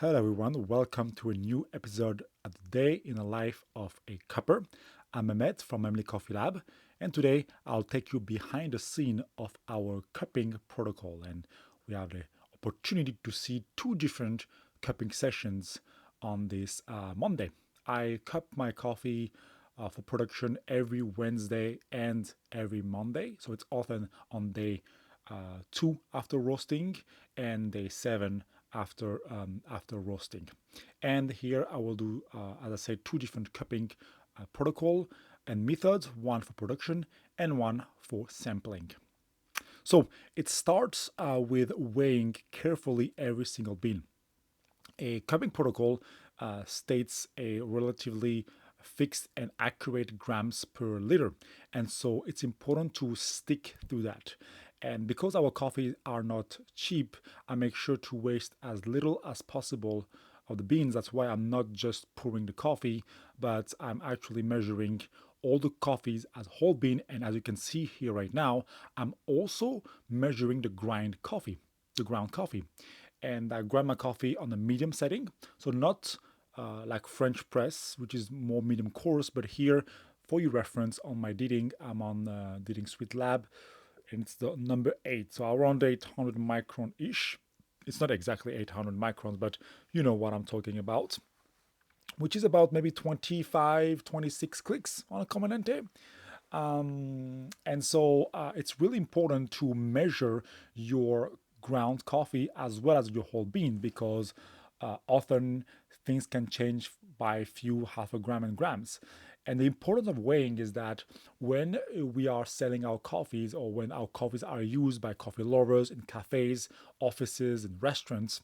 Hello, everyone. Welcome to a new episode of the Day in the Life of a Cupper. I'm Mehmet from Memli Coffee Lab, and today I'll take you behind the scene of our cupping protocol. And we have the opportunity to see two different cupping sessions on this Monday. I cup my coffee for production every Wednesday and every Monday, so it's often on day 2 after roasting and day 7 after roasting. And here I will do, as I said, two different cupping protocol and methods, one for production and one for sampling. So it starts with weighing carefully every single bean. A cupping protocol states a relatively fixed and accurate grams per liter, and so it's important to stick to that. And because our coffees are not cheap, I make sure to waste as little as possible of the beans. That's why I'm not just pouring the coffee, but I'm actually measuring all the coffees as whole bean. And as you can see here right now, I'm also measuring the ground coffee. And I grind my coffee on the medium setting, so not like French press, which is more medium coarse, but here, for your reference, on my Didding, I'm on Didding Sweet Lab, and it's the number 8, so around 800 micron ish. It's not exactly 800 microns, but you know what I'm talking about, which is about maybe 25, 26 clicks on a Commandante. And so it's really important to measure your ground coffee as well as your whole bean because often things can change by a few half a gram and grams. And the importance of weighing is that when we are selling our coffees or when our coffees are used by coffee lovers in cafes, offices, and restaurants,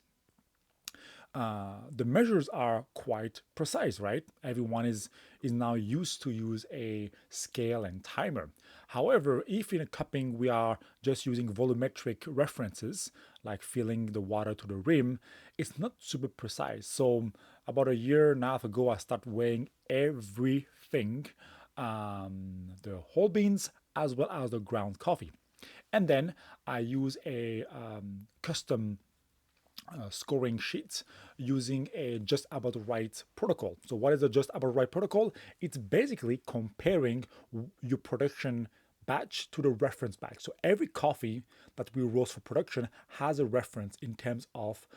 the measures are quite precise, right? Everyone is now used to use a scale and timer. However, if in a cupping we are just using volumetric references, like filling the water to the rim, it's not super precise. So about a year and a half ago, I started weighing everything, the whole beans as well as the ground coffee. And then I use a custom scoring sheets using a just about right protocol. So, what is a just about right protocol? It's basically comparing your production batch to the reference batch. So, every coffee that we roast for production has a reference in terms of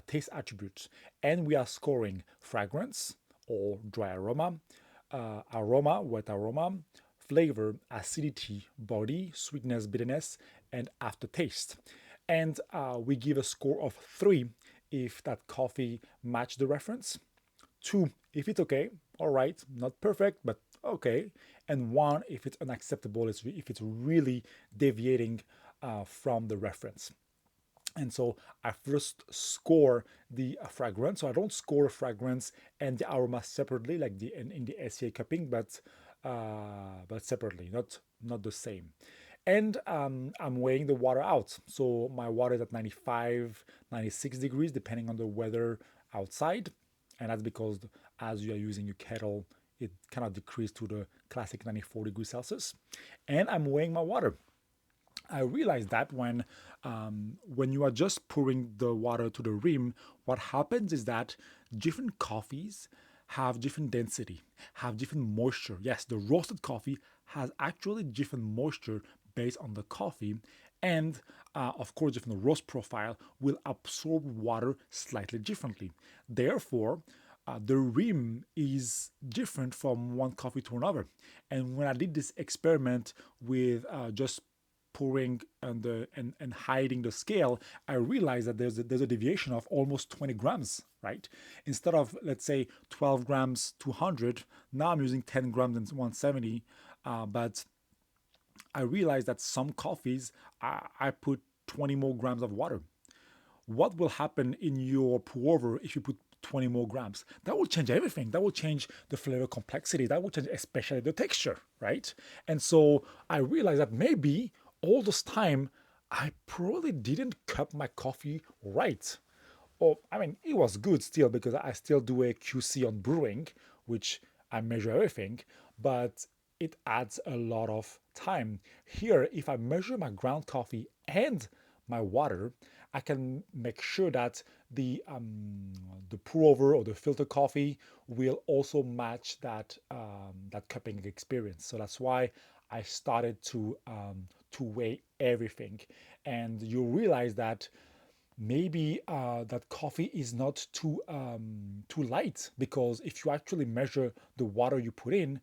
taste attributes, and we are scoring fragrance or dry aroma, wet aroma, flavor, acidity, body, sweetness, bitterness, and aftertaste. And we give a score of 3 if that coffee matched the reference, 2 if it's okay, all right, not perfect, but okay, and 1 if it's unacceptable, if it's really deviating from the reference. And so I first score the fragrance. So I don't score fragrance and the aroma separately, like in the SCA cupping, but separately, not the same. And I'm weighing the water out. So my water is at 95, 96 degrees, depending on the weather outside. And that's because as you are using your kettle, it cannot decrease to the classic 94 degrees Celsius. And I'm weighing my water. I realized that when you are just pouring the water to the rim, what happens is that different coffees have different density, have different moisture. Yes, the roasted coffee has actually different moisture based on the coffee, and of course, different roast profile will absorb water slightly differently. Therefore, the rim is different from one coffee to another. And when I did this experiment with just pouring and hiding the scale, I realized that there's a deviation of almost 20 grams, right? Instead of, let's say, 12 grams 200, now I'm using 10 grams and 170. But I realized that some coffees, I put 20 more grams of water. What will happen in your pour over if you put 20 more grams? That will change everything. That will change the flavor complexity. That will change especially the texture, right? And so I realized that maybe all this time I probably didn't cup my coffee right. Or, I mean, it was good still because I still do a QC on brewing, which I measure everything, but it adds a lot of time. Here, if I measure my ground coffee and my water, I can make sure that the pour over or the filter coffee will also match that cupping experience. So that's why I started to weigh everything, and you realize that maybe that coffee is not too light, because if you actually measure the water you put in,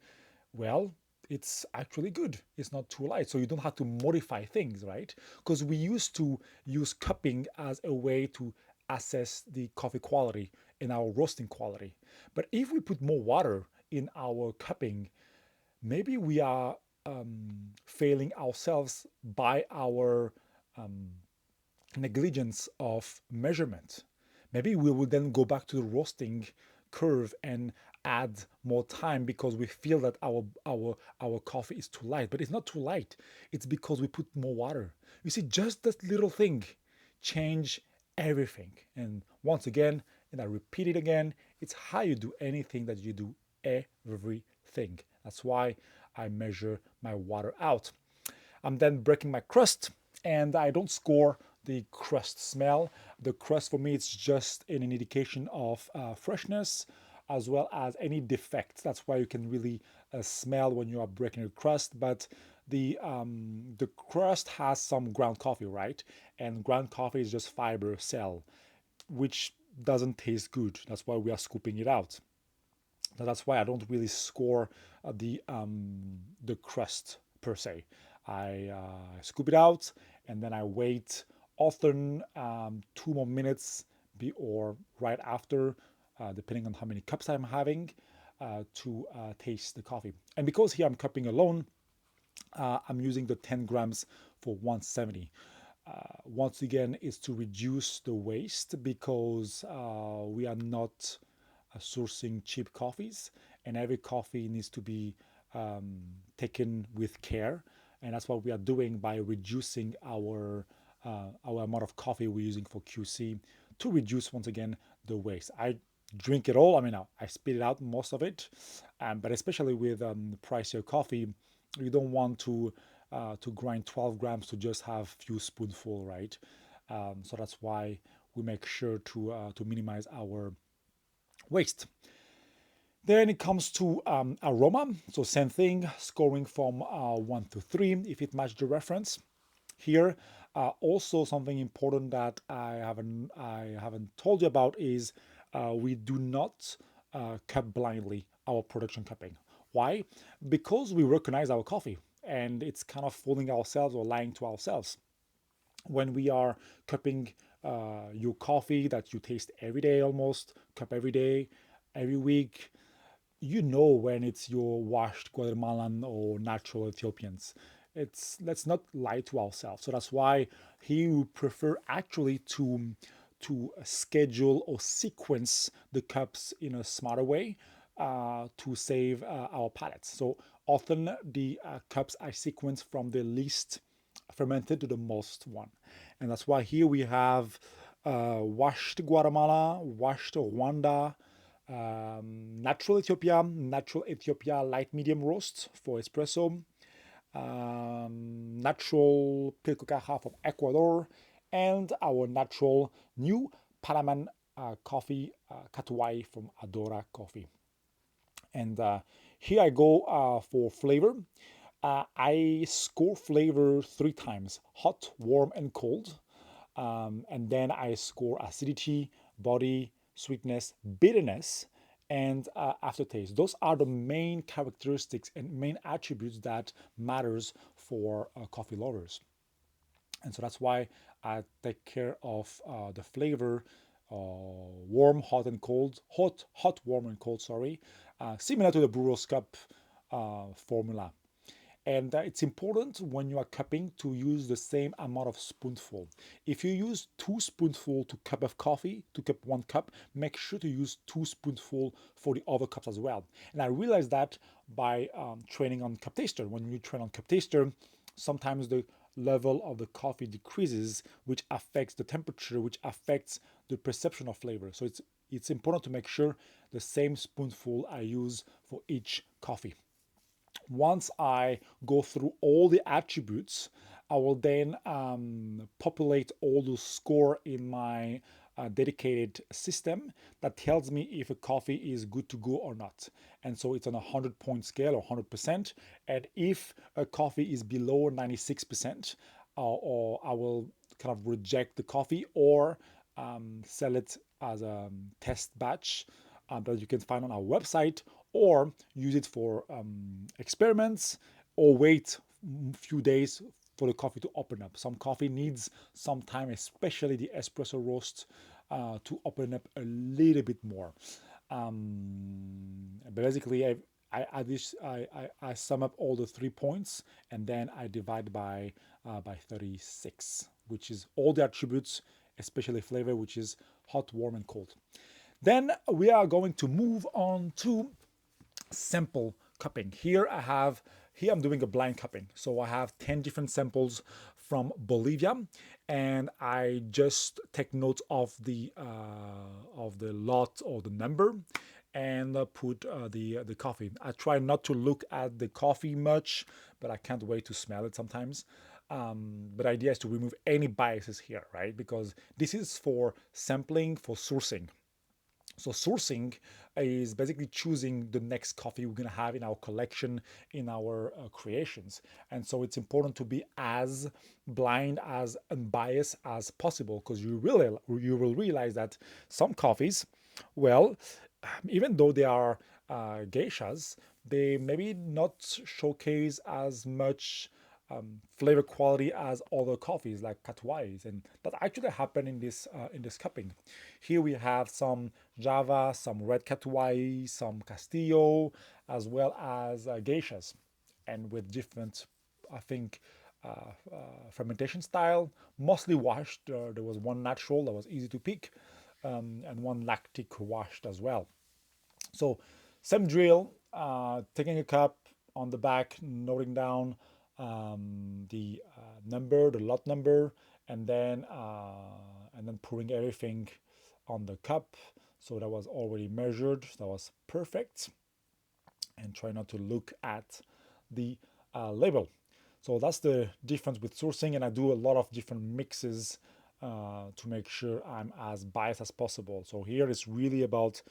well, it's actually good. It's not too light, so you don't have to modify things, right? Because we used to use cupping as a way to assess the coffee quality and our roasting quality. But if we put more water in our cupping, maybe we are failing ourselves by our negligence of measurement. Maybe we will then go back to the roasting curve and add more time because we feel that our coffee is too light. But it's not too light. It's because we put more water. You see, just that little thing change everything. And once again, and I repeat it again, it's how you do anything that you do everything. That's why I measure my water out. I'm then breaking my crust, and I don't score the crust smell. The crust for me, it's just an indication of freshness as well as any defects. That's why you can really smell when you are breaking a crust. But the crust has some ground coffee, right? And ground coffee is just fiber cell, which doesn't taste good. That's why we are scooping it out. That's why I don't really score the crust per se. I scoop it out and then I wait often 2 more minutes or right after, depending on how many cups I'm having, to taste the coffee. And because here I'm cupping alone, I'm using the 10 grams for 170. Once again, is to reduce the waste because we are not sourcing cheap coffees, and every coffee needs to be taken with care, and that's what we are doing by reducing our amount of coffee we're using for QC to reduce once again the waste. I drink it all. I mean, I spit it out most of it, but especially with pricier coffee, you don't want to grind 12 grams to just have few spoonful, right? So that's why we make sure to minimize our waste. Then it comes to aroma. So same thing, scoring from 1 to 3 if it matched the reference. Here, also something important that I haven't told you about is we do not cup blindly our production cupping. Why? Because we recognize our coffee, and it's kind of fooling ourselves or lying to ourselves when we are cupping your coffee that you taste every day, almost cup every day, every week. You know when it's your washed Guatemalan or natural Ethiopians. Let's not lie to ourselves. So that's why he would prefer actually to schedule or sequence the cups in a smarter way to save our palates. So often the cups I sequence from the least fermented to the most one, and that's why here we have washed Guatemala, washed Rwanda, natural Ethiopia light medium roast for espresso, natural Pilco Caja from Ecuador, and our natural new Panamanian coffee, Catuai from Adora Coffee. And here I go for flavor. I score flavor 3 times: hot, warm, and cold. And then I score acidity, body, sweetness, bitterness, and aftertaste. Those are the main characteristics and main attributes that matters for coffee lovers. And so that's why I take care of the flavor, warm, hot, and cold, hot, warm, and cold. Sorry, similar to the Brewers Cup formula. And it's important when you are cupping to use the same amount of spoonful. If you use 2 spoonful to cup of coffee, to cup 1 cup, make sure to use 2 spoonful for the other cups as well. And I realized that by training on cup taster. When you train on cup taster, sometimes the level of the coffee decreases, which affects the temperature, which affects the perception of flavor. So it's important to make sure the same spoonful I use for each coffee. Once I go through all the attributes, I will then populate all the score in my dedicated system that tells me if a coffee is good to go or not. And so it's on a 100-point scale or 100%. And if a coffee is below 96%, or I will kind of reject the coffee or sell it as a test batch that you can find on our website, or use it for experiments, or wait a few days for the coffee to open up. Some coffee needs some time, especially the espresso roast, to open up a little bit more. Basically, I sum up all the 3 points, and then I divide by 36, which is all the attributes, especially flavor, which is hot, warm, and cold. Then we are going to move on to sample cupping. Here I'm doing a blind cupping. So I have 10 different samples from Bolivia, and I just take note of the lot or the number, and put the coffee. I try not to look at the coffee much, but I can't wait to smell it sometimes. But the idea is to remove any biases here, right? Because this is for sampling, for sourcing. So sourcing is basically choosing the next coffee we're gonna have in our collection, in our creations. And so it's important to be as blind, as unbiased as possible, because you will realize that some coffees, well, even though they are geishas, they maybe not showcase as much flavor quality as other coffees like Katwais, and that actually happened in this cupping. Here we have some Java, some red Katwai, some Castillo, as well as geishas, and with different, I think, fermentation style, mostly washed. There was one natural that was easy to pick, and one lactic washed as well. So same drill, taking a cup on the back, noting down the number, the lot number, and then pouring everything on the cup. So that was already measured. That was perfect. And try not to look at the label. So that's the difference with sourcing, and I do a lot of different mixes to make sure I'm as biased as possible. So here it's really about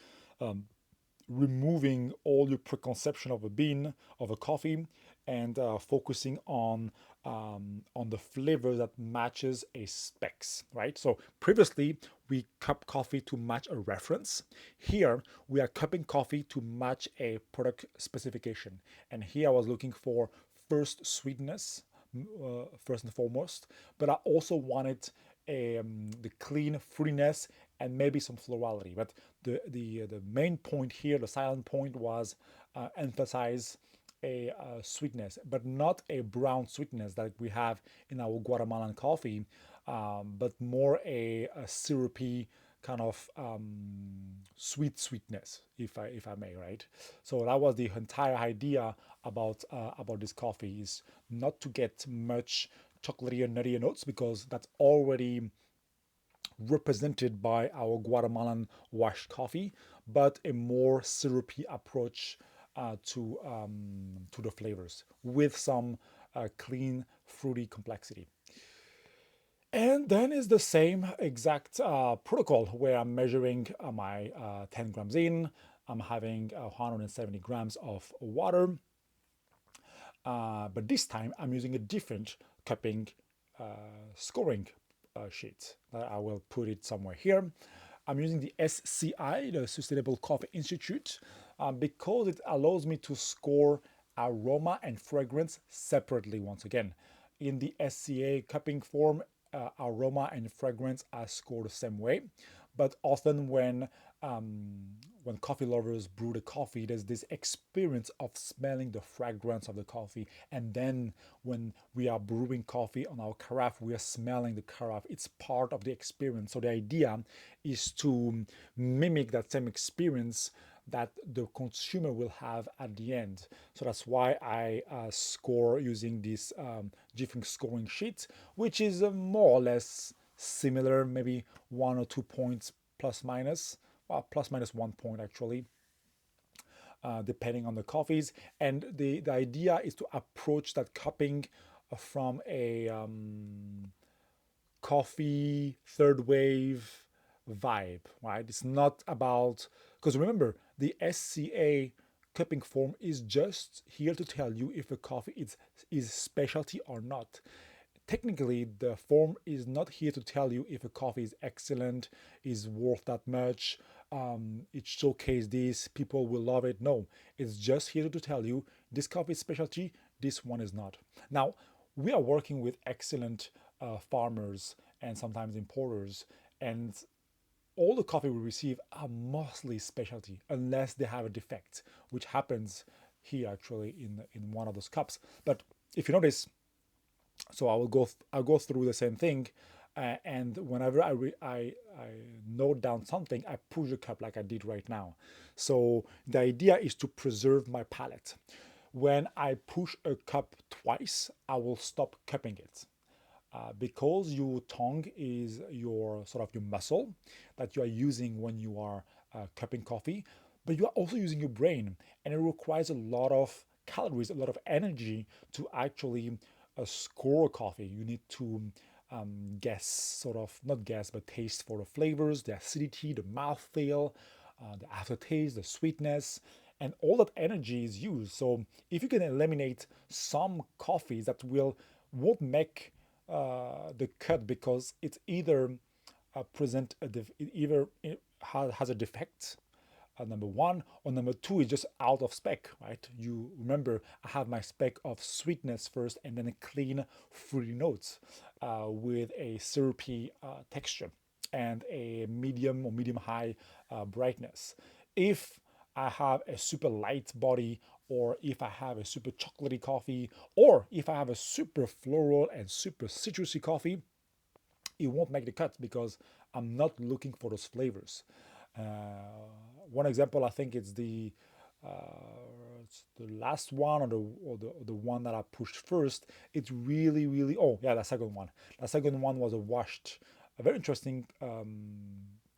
removing all your preconception of a bean, of a coffee, and focusing on the flavor that matches a specs, right? So previously we cup coffee to match a reference. Here we are cupping coffee to match a product specification. And here I was looking for first sweetness, first and foremost, but I also wanted the clean fruitiness and maybe some florality. But the main point here, the silent point, was emphasize a sweetness, but not a brown sweetness that we have in our Guatemalan coffee, but more a syrupy kind of sweetness, if I may, right? So that was the entire idea about this coffee, is not to get much chocolatey and nutty notes, because that's already represented by our Guatemalan washed coffee, but a more syrupy approach to the flavors with some clean, fruity complexity. And then is the same exact protocol where I'm measuring my 10 grams in. I'm having 170 grams of water, but this time I'm using a different cupping scoring sheet. I will put it somewhere here. I'm using the SCI, the Sustainable Coffee Institute, because it allows me to score aroma and fragrance separately once again. In the SCA cupping form, aroma and fragrance are scored the same way, but often when coffee lovers brew the coffee, there's this experience of smelling the fragrance of the coffee, and then when we are brewing coffee on our carafe, we are smelling the carafe. It's part of the experience. So the idea is to mimic that same experience that the consumer will have at the end. So that's why I score using this different scoring sheet, which is more or less similar, maybe 1 or 2 points plus minus, well, plus minus 1 point actually, depending on the coffees. And the idea is to approach that cupping from a coffee third wave vibe, right? It's not about, because remember, the SCA cupping form is just here to tell you if a coffee is specialty or not. Technically, the form is not here to tell you if a coffee is excellent, is worth that much. It showcase this, people will love it. No, it's just here to tell you this coffee is specialty, this one is not. Now, we are working with excellent farmers and sometimes importers, and all the coffee we receive are mostly specialty unless they have a defect, which happens here actually in one of those cups. But if you notice, so I'll go through the same thing, and whenever I note down something, I push the cup like I did right now. So the idea is to preserve my palate. When I push a cup twice, I will stop cupping it. Because your tongue is your sort of your muscle that you are using when you are cupping coffee, but you are also using your brain, and it requires a lot of calories, a lot of energy to actually score coffee. You need to guess, sort of not guess, but taste for the flavors, the acidity, the mouthfeel, the aftertaste, the sweetness, and all that energy is used. So if you can eliminate some coffees that won't make the cut because it's either present a it either it has a defect, number one, or number two is just out of spec, right? You remember I have my spec of sweetness first and then a clean fruity notes with a syrupy texture and a medium or medium high brightness. If I have a super light body, or if I have a super chocolatey coffee, or if I have a super floral and super citrusy coffee, it won't make the cut because I'm not looking for those flavors. Uh, One example, I think it's the last one, or the one that I pushed first. It's really, oh yeah, the second one. The second one was a very interesting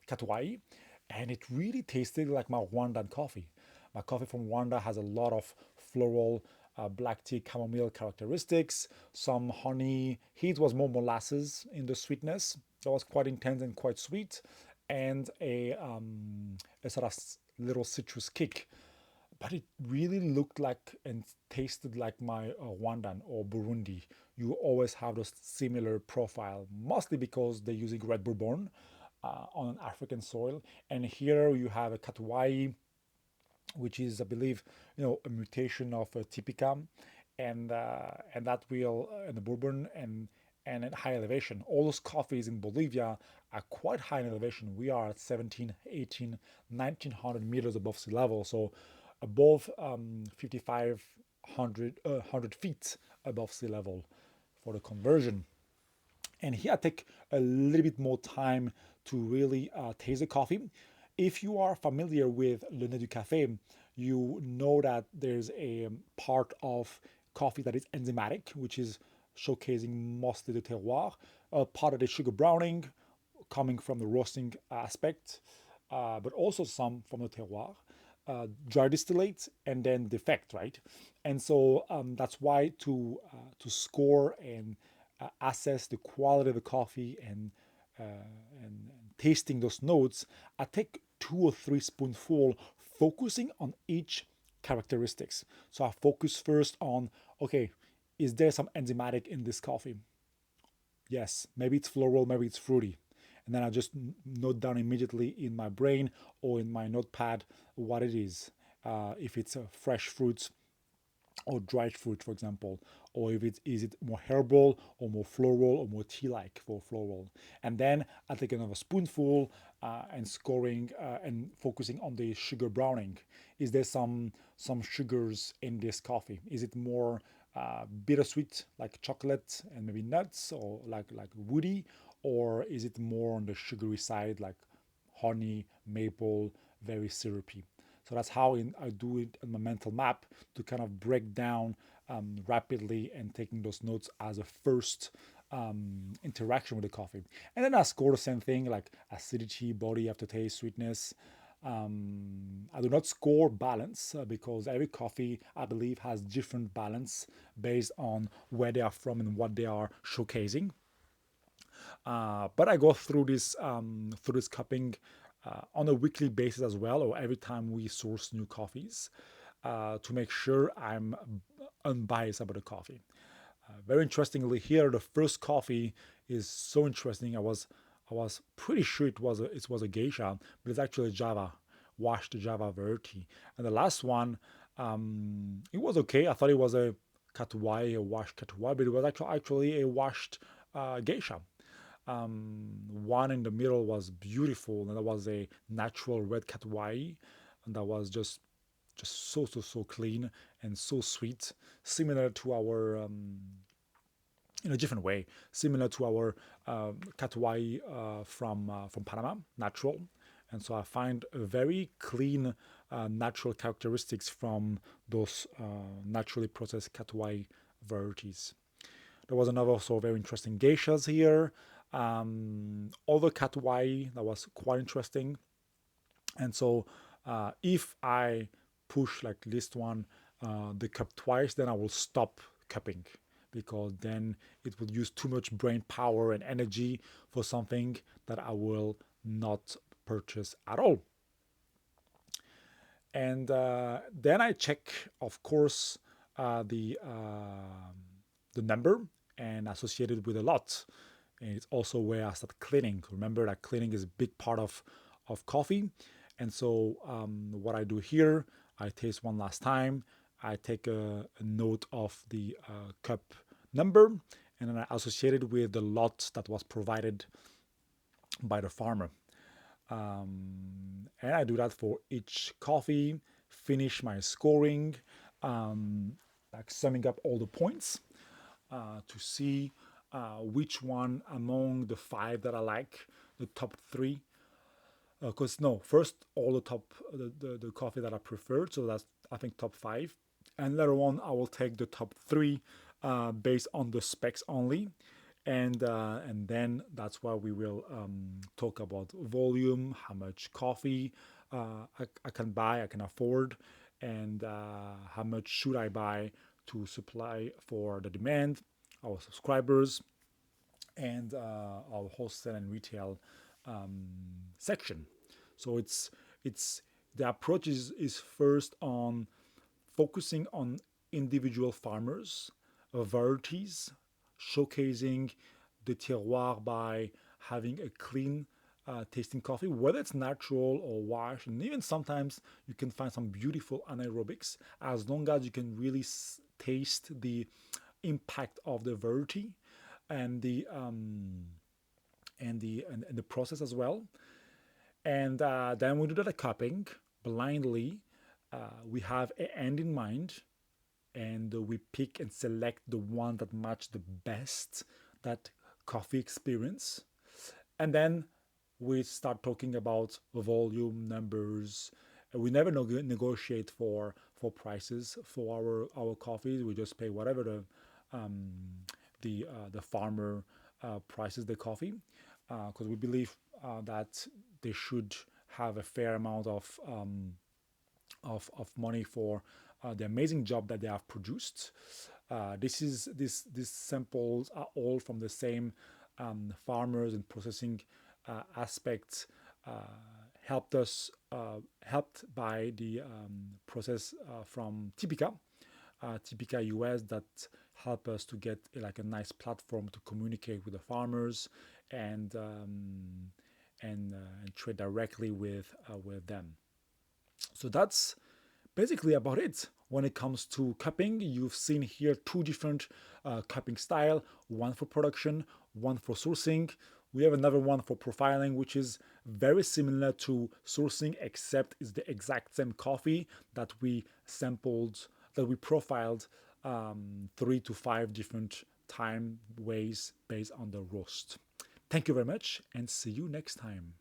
Katuai, and it really tasted like my Rwandan coffee. My coffee from Rwanda has a lot of floral, black tea, chamomile characteristics, some honey. His was more molasses in the sweetness. That was quite intense and quite sweet, and a sort of little citrus kick. But it really looked like and tasted like my Rwandan or Burundi. You always have those similar profile, mostly because they're using red bourbon on an African soil. And here you have a Katuai, which is, I believe, a mutation of Typica, and that will in the bourbon and at high elevation. All those coffees in Bolivia are quite high in elevation. We are at 17, 18, 1900 meters above sea level, so above 5,500 feet above sea level for the conversion. And here I take a little bit more time to really taste the coffee. If you are familiar with Le Nez du Café, you know that there's a part of coffee that is enzymatic, which is showcasing mostly the terroir, part of the sugar browning coming from the roasting aspect, but also some from the terroir, dry distillate, and then defect, right? And so that's why to score and assess the quality of the coffee and tasting those notes, I take 2 or 3 spoonful, focusing on each characteristics. So I focus first on, okay, is there some enzymatic in this coffee? Yes, maybe it's floral, maybe it's fruity. And then I just note down immediately in my brain or in my notepad what it is. If it's fresh fruits or dried fruit, for example, or if it is it more herbal or more floral or more tea-like for floral. And then I take another spoonful and scoring and focusing on the sugar browning. Is there some sugars in this coffee? Is it more bittersweet like chocolate and maybe nuts, or like woody, or is it more on the sugary side like honey, maple, very syrupy? So that's how I do it in my mental map to kind of break down rapidly and taking those notes as a first interaction with the coffee. And then I score the same thing like acidity, body aftertaste, sweetness. I do not score balance because every coffee, I believe, has different balance based on where they are from and what they are showcasing. But I go through this cupping on a weekly basis as well, or every time we source new coffees, to make sure I'm unbiased about the coffee. Very interestingly, here the first coffee is so interesting. I was pretty sure it was a geisha, but it's actually Java, washed Java variety. And the last one, it was okay. I thought it was a Katuwai, a washed Katuwai, but it was actually a washed geisha. One in the middle was beautiful, and that was a natural red Katuwai, and that was just so clean and so sweet, similar to our in a different way, similar to our Katuwai from Panama, natural. And so I find a very clean, natural characteristics from those naturally processed Katuwai varieties. There was another also very interesting geishas here. Other Katuwai that was quite interesting. And so if I push like this one, the cup twice, then I will stop cupping because then it will use too much brain power and energy for something that I will not purchase at all. And then I check, of course, the number and associated with a lot. And it's also where I start cleaning. Remember that cleaning is a big part of coffee. And so what I do here, I taste one last time. I take a note of the cup number, and then I associate it with the lot that was provided by the farmer. And I do that for each coffee, finish my scoring, like summing up all the points to see which one among the five that I like, the top three. Because no, first all the top the coffee that I preferred, so that's I think top five, and later on I will take the top three based on the specs only, and then that's why we will talk about volume, how much coffee I can buy, I can afford, and how much should I buy to supply for the demand, our subscribers, and our wholesale and retail section. So it's the approach is first on focusing on individual farmers, varieties, showcasing the terroir by having a clean tasting coffee, whether it's natural or washed, and even sometimes you can find some beautiful anaerobics as long as you can really taste the impact of the variety and the process as well. And then we do the cupping blindly. We have an end in mind, and we pick and select the one that match the best that coffee experience. And then we start talking about volume numbers. We never negotiate for prices for our coffees. We just pay whatever the farmer prices the coffee, because we believe that they should have a fair amount of money for the amazing job that they have produced. These samples are all from the same farmers and processing aspects. Helped by the process from Typica US, that help us to get like a nice platform to communicate with the farmers and and trade directly with them. So that's basically about it. When it comes to cupping, you've seen here two different cupping style, one for production, one for sourcing. We have another one for profiling, which is very similar to sourcing, except it's the exact same coffee that we sampled, that we profiled 3 to 5 different time ways based on the roast. Thank you very much and see you next time.